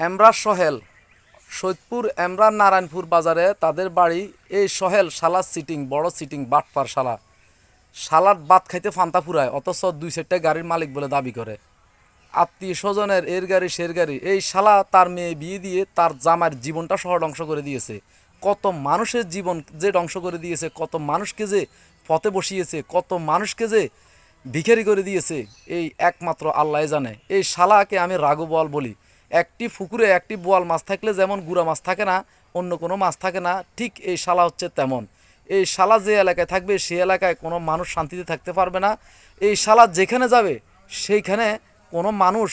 এমরা সহেল সৈয়দপুর এমরা নারায়ণপুর বাজারে তাদের বাড়ি। এই সহেল শালা সিটিং বড় সিটিং বাটপার শালা। শালার ভাত খাইতে ফান্তা ফুরায়, অথচ 2-4টা গাড়ির মালিক বলে দাবি করে। আত্মীয় স্বজনের এর গাড়ি সের গাড়ি। এই শালা তার মেয়ে বিয়ে দিয়ে তার জামার জীবনটা সহ ধ্বংস করে দিয়েছে। কত মানুষের জীবন যে ধ্বংস করে দিয়েছে, কত মানুষকে যে পথে বসিয়েছে, কত মানুষকে যে ভিখারি করে দিয়েছে, এই একমাত্র আল্লাহ জানে। এই শালাকে আমি রাঘু বোয়াল বলি। একটি পুকুরে একটি বোয়াল মাছ থাকলে যেমন গুড়া মাছ থাকে না, অন্য কোনো মাছ থাকে না, ঠিক এই শালা হচ্ছে তেমন। এই শালা যে এলাকায় থাকবে সেই এলাকায় কোনো মানুষ শান্তিতে থাকতে পারবে না। এই শালা যেখানে যাবে সেইখানে কোনো মানুষ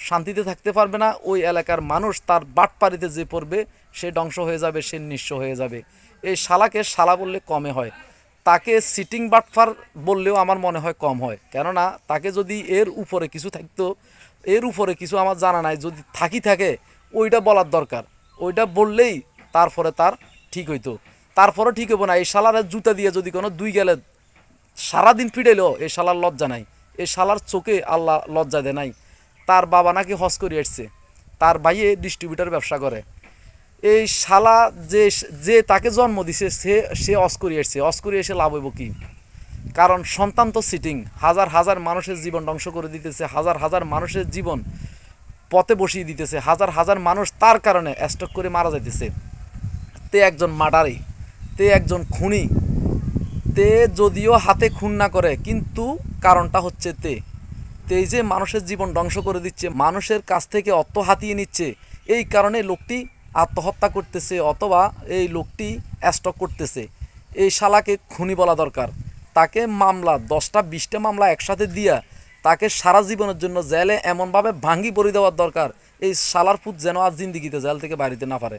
শান্তিতে থাকতে পারবে না। ওই এলাকার মানুষ তার বাটপাড়িতে যে পড়বে সে ধ্বংস হয়ে যাবে, সে নিঃস্ব হয়ে যাবে। এই শালাকে শালা বললে কমে হয়, তাকে সিটিং বাটফার বললেও আমার মনে হয় কম হয়। কেননা তাকে যদি এর উপরে কিছু থাকতো, এর উপরে কিছু আমার জানা নাই, যদি থাকে ওইটা বলার দরকার। ওইটা বললেই তারপরে তার ঠিক হইতো। তারপরে ঠিক হবো না। এই শালার জুতা দিয়ে যদি কোনো দুই গেলে সারাদিন ফিরেলেও এই শালার লজ্জা নাই। এই শালার চোখে আল্লাহ লজ্জা দেয় নাই। তার বাবা নাকি হজ করে এসছে, তার ভাইয়ে ডিস্ট্রিবিউটার ব্যবসা করে। এই শালা যে যে তাকে জন্ম দিছে সে সে হজ করে এসছে, হজ করে এসে লাভ হইব কি? কারণ সন্তান তো সিটিং হাজার হাজার মানুষের জীবন ধ্বংস করে দিতেছে, হাজার হাজার মানুষের জীবন পথে বসিয়ে দিতেছে, হাজার হাজার মানুষ তার কারণে স্ট্রোক করে মারা যাইতেছে। তে একজন মার্ডারি, তে একজন খুনি। তে যদিও হাতে খুন না করে, কিন্তু কারণটা হচ্ছে তেই যে মানুষের জীবন ধ্বংস করে দিচ্ছে, মানুষের কাছ থেকে অর্থ হাতিয়ে নিচ্ছে। এই কারণে লোকটি আত্মহত্যা করতেছে অথবা এই লোকটি স্টক করতেছে। এই শালাকে খুনি বলা দরকার। তাকে মামলা 10টা 20টা মামলা একসাথে দিয়া তাকে সারা জীবনের জন্য জেলে এমনভাবে ভাঙ্গি পড়ে দেওয়ার দরকার, এই শালার পুত যেন আর জিন্দিগিতে জেল থেকে বাড়িতে না পারে।